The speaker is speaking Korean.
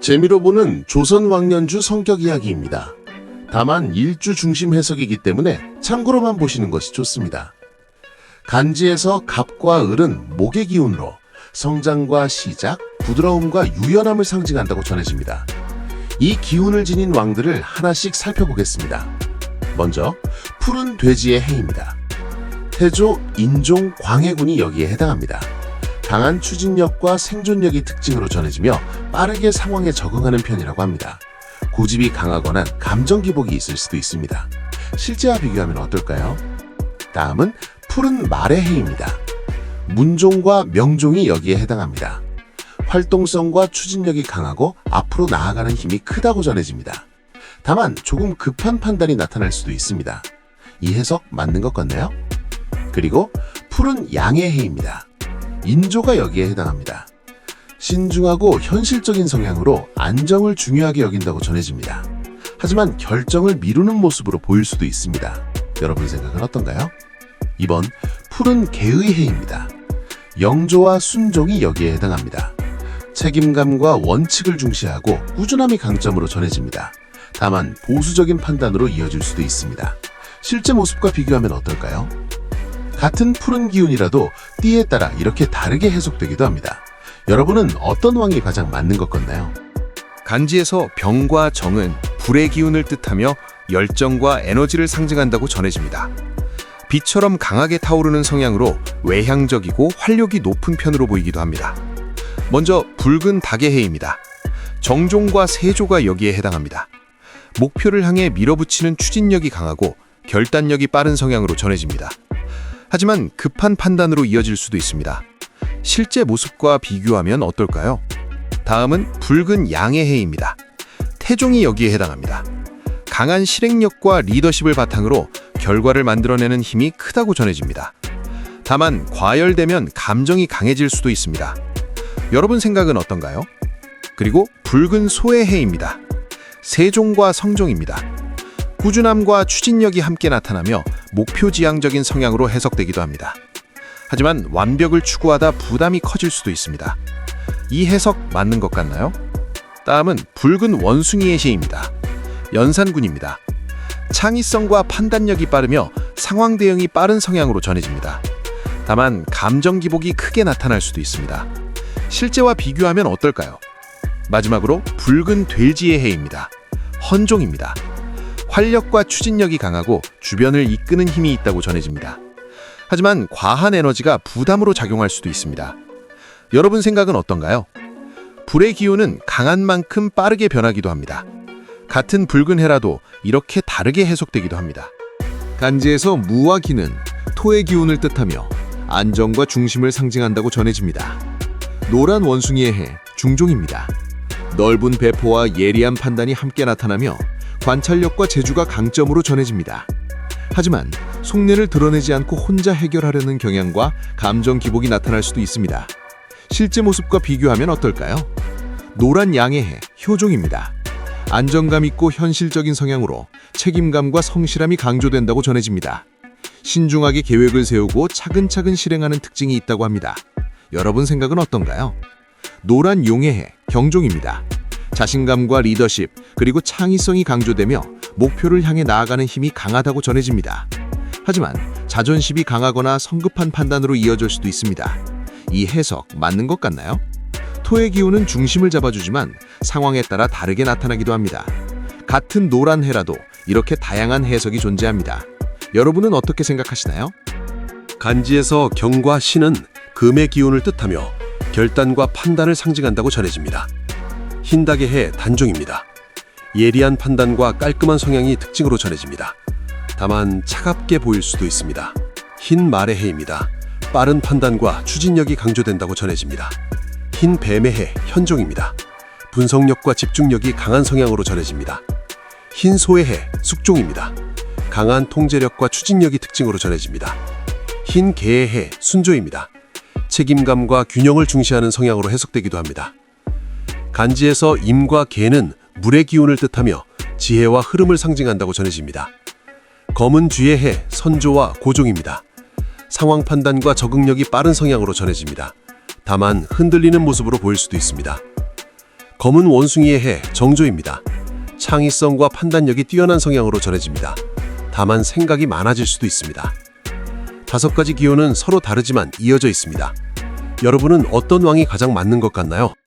재미로 보는 조선 왕년주 성격 이야기입니다. 다만 일주 중심 해석이기 때문에 참고로만 보시는 것이 좋습니다. 간지에서 갑과 을은 목의 기운으로 성장과 시작, 부드러움과 유연함을 상징한다고 전해집니다. 이 기운을 지닌 왕들을 하나씩 살펴보겠습니다. 먼저 푸른 돼지의 해입니다. 태조, 인종, 광해군이 여기에 해당합니다. 강한 추진력과 생존력이 특징으로 전해지며 빠르게 상황에 적응하는 편이라고 합니다. 고집이 강하거나 감정 기복이 있을 수도 있습니다. 실제와 비교하면 어떨까요? 다음은 푸른 말의 해입니다. 문종과 명종이 여기에 해당합니다. 활동성과 추진력이 강하고 앞으로 나아가는 힘이 크다고 전해집니다. 다만 조금 급한 판단이 나타날 수도 있습니다. 이 해석 맞는 것 같나요? 그리고 푸른 양의 해입니다. 인조가 여기에 해당합니다. 신중하고 현실적인 성향으로 안정을 중요하게 여긴다고 전해집니다. 하지만 결정을 미루는 모습으로 보일 수도 있습니다. 여러분 생각은 어떤가요? 2번 푸른 개의 해입니다. 영조와 순종이 여기에 해당합니다. 책임감과 원칙을 중시하고 꾸준함이 강점으로 전해집니다. 다만 보수적인 판단으로 이어질 수도 있습니다. 실제 모습과 비교하면 어떨까요? 같은 푸른 기운이라도 띠에 따라 이렇게 다르게 해석되기도 합니다. 여러분은 어떤 왕이 가장 맞는 것 같나요? 간지에서 병과 정은 불의 기운을 뜻하며 열정과 에너지를 상징한다고 전해집니다. 빛처럼 강하게 타오르는 성향으로 외향적이고 활력이 높은 편으로 보이기도 합니다. 먼저 붉은 닭의 해입니다. 정종과 세조가 여기에 해당합니다. 목표를 향해 밀어붙이는 추진력이 강하고 결단력이 빠른 성향으로 전해집니다. 하지만 급한 판단으로 이어질 수도 있습니다. 실제 모습과 비교하면 어떨까요? 다음은 붉은 양의 해입니다. 태종이 여기에 해당합니다. 강한 실행력과 리더십을 바탕으로 결과를 만들어내는 힘이 크다고 전해집니다. 다만 과열되면 감정이 강해질 수도 있습니다. 여러분 생각은 어떤가요? 그리고 붉은 소의 해입니다. 세종과 성종입니다. 꾸준함과 추진력이 함께 나타나며 목표지향적인 성향으로 해석되기도 합니다. 하지만 완벽을 추구하다 부담이 커질 수도 있습니다. 이 해석 맞는 것 같나요? 다음은 붉은 원숭이의 해입니다. 연산군입니다. 창의성과 판단력이 빠르며 상황 대응이 빠른 성향으로 전해집니다. 다만 감정 기복이 크게 나타날 수도 있습니다. 실제와 비교하면 어떨까요? 마지막으로 붉은 돼지의 해입니다. 헌종입니다. 활력과 추진력이 강하고 주변을 이끄는 힘이 있다고 전해집니다. 하지만 과한 에너지가 부담으로 작용할 수도 있습니다. 여러분 생각은 어떤가요? 불의 기운은 강한 만큼 빠르게 변하기도 합니다. 같은 붉은 해라도 이렇게 다르게 해석되기도 합니다. 간지에서 무와 기는 토의 기운을 뜻하며 안정과 중심을 상징한다고 전해집니다. 노란 원숭이의 해, 중종입니다. 넓은 배포와 예리한 판단이 함께 나타나며 관찰력과 재주가 강점으로 전해집니다. 하지만 속내를 드러내지 않고 혼자 해결하려는 경향과 감정 기복이 나타날 수도 있습니다. 실제 모습과 비교하면 어떨까요? 노란 양의 해, 효종입니다. 안정감 있고 현실적인 성향으로 책임감과 성실함이 강조된다고 전해집니다. 신중하게 계획을 세우고 차근차근 실행하는 특징이 있다고 합니다. 여러분 생각은 어떤가요? 노란 용의 해, 경종입니다. 자신감과 리더십, 그리고 창의성이 강조되며 목표를 향해 나아가는 힘이 강하다고 전해집니다. 하지만 자존심이 강하거나 성급한 판단으로 이어질 수도 있습니다. 이 해석 맞는 것 같나요? 토의 기운은 중심을 잡아주지만 상황에 따라 다르게 나타나기도 합니다. 같은 노란 해라도 이렇게 다양한 해석이 존재합니다. 여러분은 어떻게 생각하시나요? 간지에서 경과 신은 금의 기운을 뜻하며 결단과 판단을 상징한다고 전해집니다. 흰닭의 해 단종입니다. 예리한 판단과 깔끔한 성향이 특징으로 전해집니다. 다만 차갑게 보일 수도 있습니다. 흰 말의 해입니다. 빠른 판단과 추진력이 강조된다고 전해집니다. 흰 뱀의 해 현종입니다. 분석력과 집중력이 강한 성향으로 전해집니다. 흰 소의 해 숙종입니다. 강한 통제력과 추진력이 특징으로 전해집니다. 흰 개의 해 순조입니다. 책임감과 균형을 중시하는 성향으로 해석되기도 합니다. 간지에서 임과 개는 물의 기운을 뜻하며 지혜와 흐름을 상징한다고 전해집니다. 검은 쥐의 해 선조와 고종입니다. 상황 판단과 적응력이 빠른 성향으로 전해집니다. 다만 흔들리는 모습으로 보일 수도 있습니다. 검은 원숭이의 해 정조입니다. 창의성과 판단력이 뛰어난 성향으로 전해집니다. 다만 생각이 많아질 수도 있습니다. 5가지 기운은 서로 다르지만 이어져 있습니다. 여러분은 어떤 왕이 가장 맞는 것 같나요?